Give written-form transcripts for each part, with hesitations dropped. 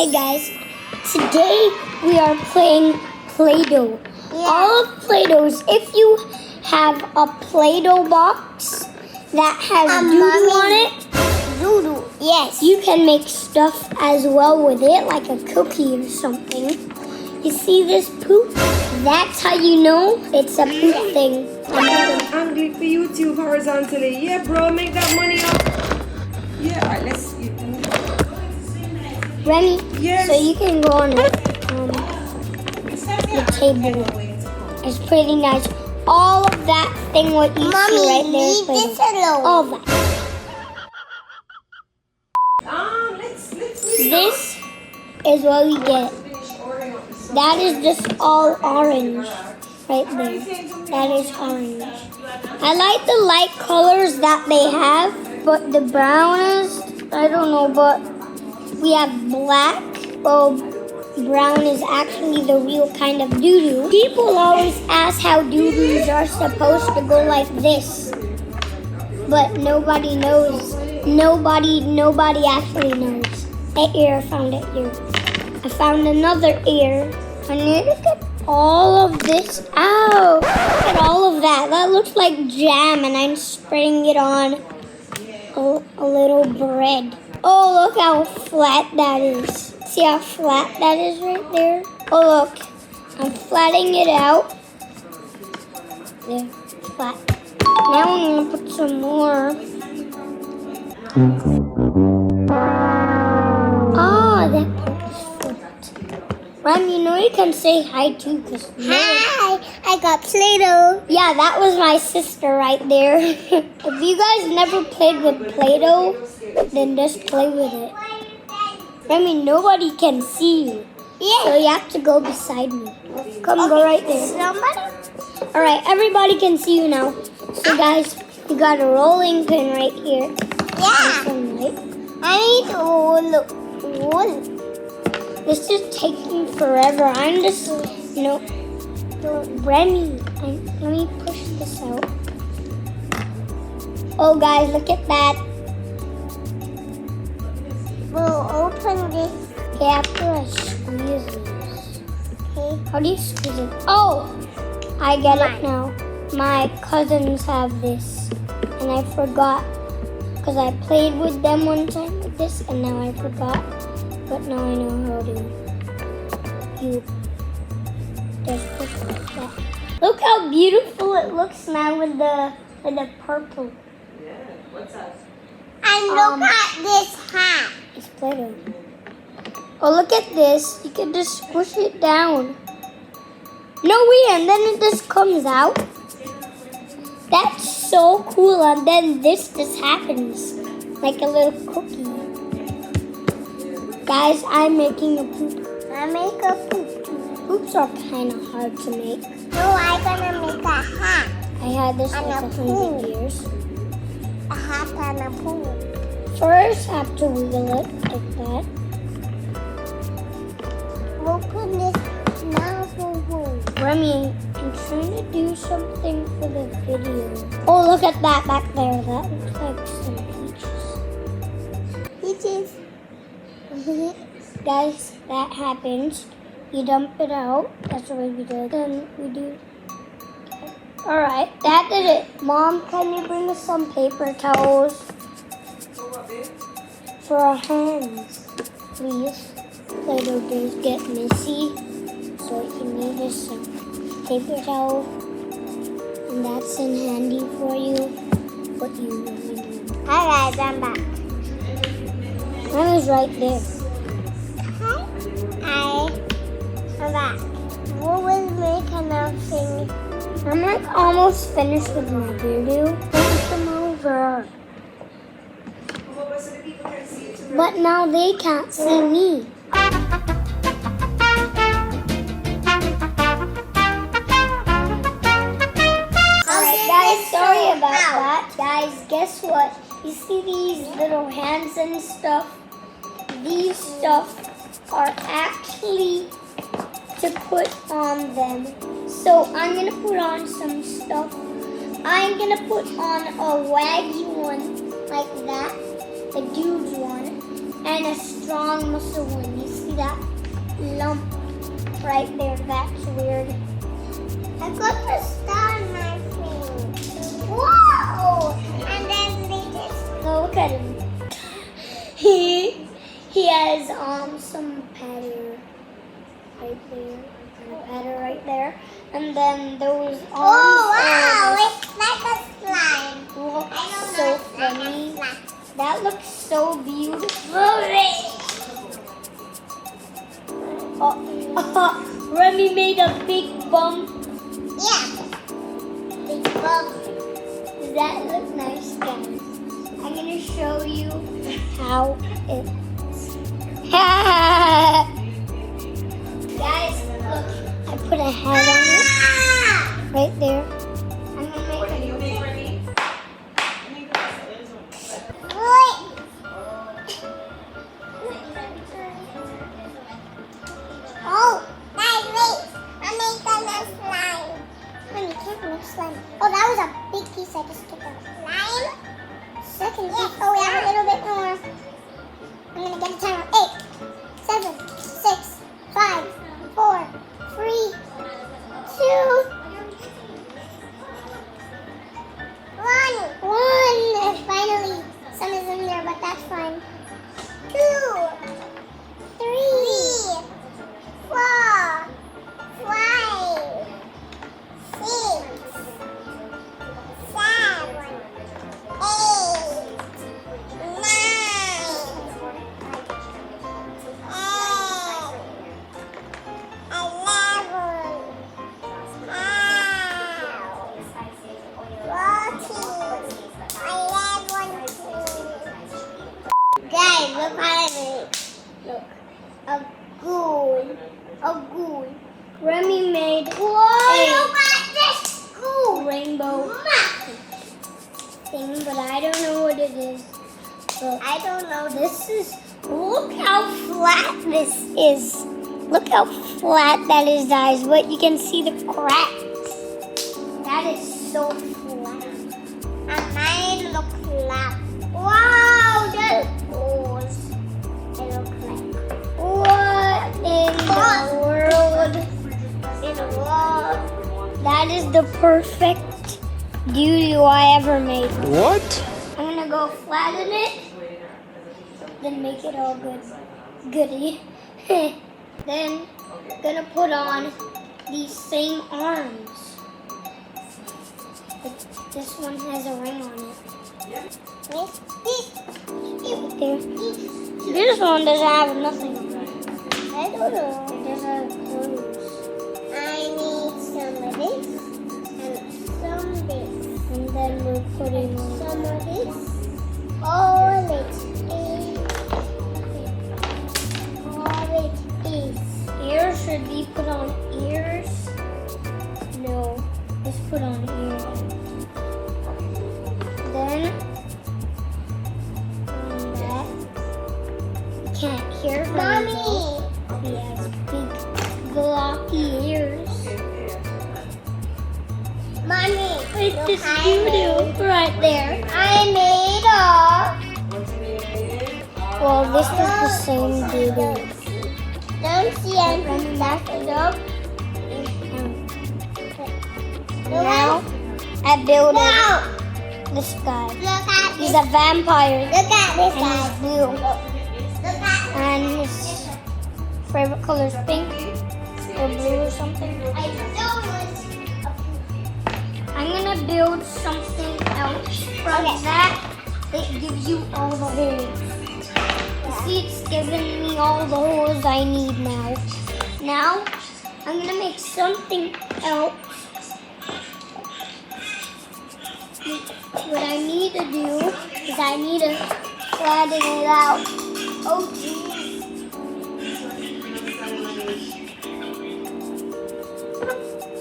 Hey guys, today we are playing Play-Doh. All of Play-Dohs, if you have a Play-Doh box that has doo-doo on it, yes, you can make stuff as well with it, like a cookie or something. You see this poop? That's how you know it's a poop thing. Angle it for YouTube horizontally. Yeah, bro, make that money up. Yeah, alright, let's. Remi, Yes. so you can go on the table. It's pretty nice. All of that thing, what you see right there is Play-Doh. All of that. This is what we get. That is just all orange right there. That is orange. I like the light colors that they have, but the brown is, I don't know, but we have black. Well, brown is actually the real kind of doo-doo. People always ask how doo-doos are supposed to go like this. But nobody knows. Nobody actually knows. That ear, I found it here. I found another ear. I need to get all of this out. Look at all of that. That looks like jam, and I'm spreading it on a little bread. Oh, look how flat that is. See how flat that is right there? Oh, look. I'm flattening it out. There, flat. Now I'm going to put some more. Oh, that part is flipped. Ram, you know you can say hi too. Hi, I got Play-Doh. Yeah, that was my sister right there. If you guys never played with Play-Doh, then just play with it. Remi, nobody can see you. Yeah. So you have to go beside me. Come, go right there. Somebody? All right, everybody can see you now. So guys, you got a rolling pin right here. Yeah. I need to roll. This is taking forever. I'm just, Remi, let me push this out. Oh guys, look at that. We'll open this. Okay, after I squeeze this. Okay. How do you squeeze it? Oh, I get it now. My cousins have this, and I forgot because I played with them one time with this, and now I forgot. But now I know how to. You just push like that. Look how beautiful it looks now with the purple. Yeah, what's up? And look at this hat. It's Play-Doh. Oh, look at this. You can just squish it down. No way, and then it just comes out. That's so cool. And then this just happens. Like a little cookie. Guys, I'm making a poop. I make a poop. Poops are kind of hard to make. No, I'm gonna make a hat. I had this And like a 100 years. A hat and a poop. First, I have to wiggle it like that. Open this now for who? Remi, I'm trying to do something for the video. Oh, look at that back there. That looks like some peaches. Peaches. Guys, that happens. You dump it out. That's the way we do it. Then we do. Alright, that did it. Mom, can you bring us some paper towels? For our hands, please. Play-Doh does get messy. So if you need us some paper towel, and that's in handy for you, what you need. Hi guys, I'm back. Mine is right there. I'm back. What will make enough thing? I'm like almost finished with my doo-doo. Look them over. But now they can't see me. Alright guys, sorry about that. Guys, guess what? You see these little hands and stuff? These stuff are actually to put on them. So I'm gonna put on some stuff. I'm gonna put on a waggy one like that, a dude one, and a strong muscle one. You see that lump right there. That's weird. I got the star in my thing. Whoa! And then they just. Oh, look at him. He has some pattern right there, and a pattern right there, and then those arms. Oh wow! It's like a slime. Look I don't so know. It's like a funny. slime. That looks so beautiful. Remi made a big bump. Yeah. Big bump. Does that look nice, guys? I'm gonna show you how it's. Guys, look. I put a head on it Ah! right there. I'm gonna make a Oh, guys, wait. I'm making a slime. Honey, you can't make slime. Oh, that was a big piece I just took out. Slime? Second piece. Oh, we have a little bit more. I'm going to get a timer. 8, 7, 6, 5, 4, 3, 2, 1. Finally, some is in there, but that's fine. 2, 3, 4, 5, 6, 7, 8, 9, 10, 11, 12, 13, 14, 15. Guys, look how I made. Look, a ghoul. Remi made Look at this a ghoul. rainbow thing, but I don't know what it is. But I don't know this is, look how flat this is. Look how flat that is, guys. But you can see the cracks. That is so flat. And mine look flat. Wow, that's goals. They look like What in the world? in a wall. That is the perfect doo-doo I ever made. What? I'm gonna go flatten it, then make it all goody. Then gonna put on these same arms. But this one has a ring on it. There. This one doesn't have nothing on it. I don't know. It doesn't have clothes. I need some of this and some of this. And then we're putting on Some of this. All it is. ears. Should we put on ears? No, let's put on ears. Then on that. Can't hear very Mommy. well. He has big gloppy ears. Mommy. It's look, this I doo-doo right there. made a. Well, this is the same doo-doo. Don't see anything left it up. Now, I built Now, this guy. look at He's this. a vampire. Look at this And he's guy. blue. Look at. And his favorite color is pink or blue or something. I don't want. I'm gonna build something else from that. It gives you all the holes. You see, it's giving me all the holes I need now. Now, I'm gonna make something else. What I need to do is I need to flatten it out. Oh, geez.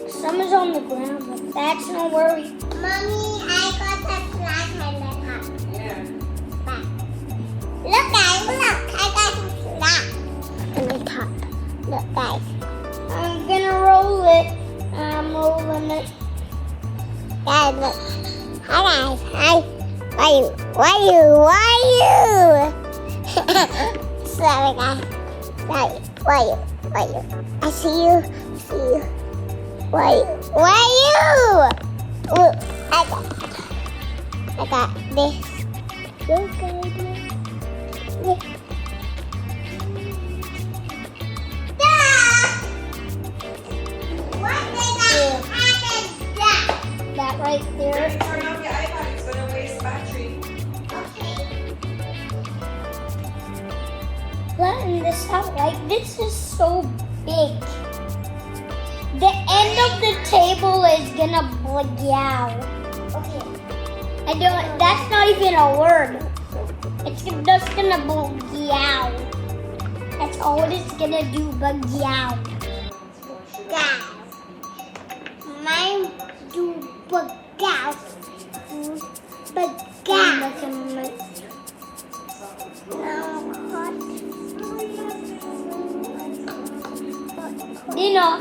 Some is on the ground, but that's no worry. Mommy, I got a flat on the top. Back. Look, guys, look. I got a flat on the top. Look, guys. I'm gonna roll it. I'm rolling it. Guys, look. Hi, guys. Hi. Why you? Sorry, guys. Sorry. Where are you? I see you. Where are you? Look, I got this. Look at this. What did I happen That right there. Turn off your iPad, it's gonna waste battery. Okay. Flatten this out. Like, this is so big. The end of the table is gonna blow. Okay. That's not even a word. It's just gonna blow. That's all it's gonna do, blow. Gal. Mine do bagal. Bagal. Dinner.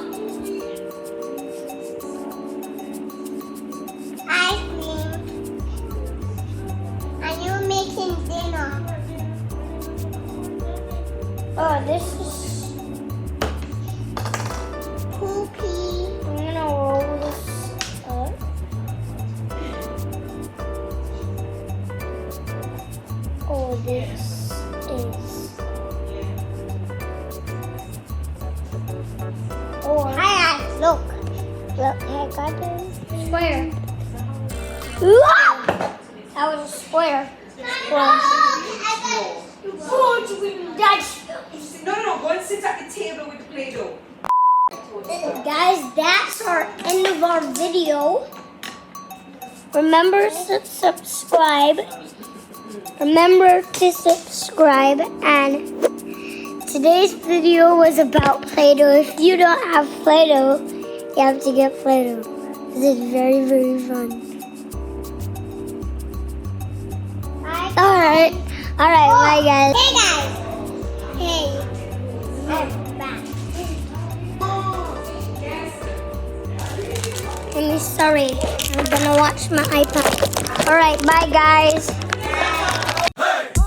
Ice cream. Are you making dinner? Oh, this is. Poopy. I'm gonna roll this up. Oh, this is. Oh, Hi, look. Look, I got it. square. That was a square. No, go and sit at the table with the Play-Doh. Guys, that's our end of our video. Remember to subscribe. And today's video was about Play-Doh. If you don't have Play-Doh, you have to get Play-Doh. This is very, very fun. Alright, bye guys. Hey, guys. Hey. I'm back. I'm sorry. I'm gonna watch my iPad. Alright, bye guys. Hey!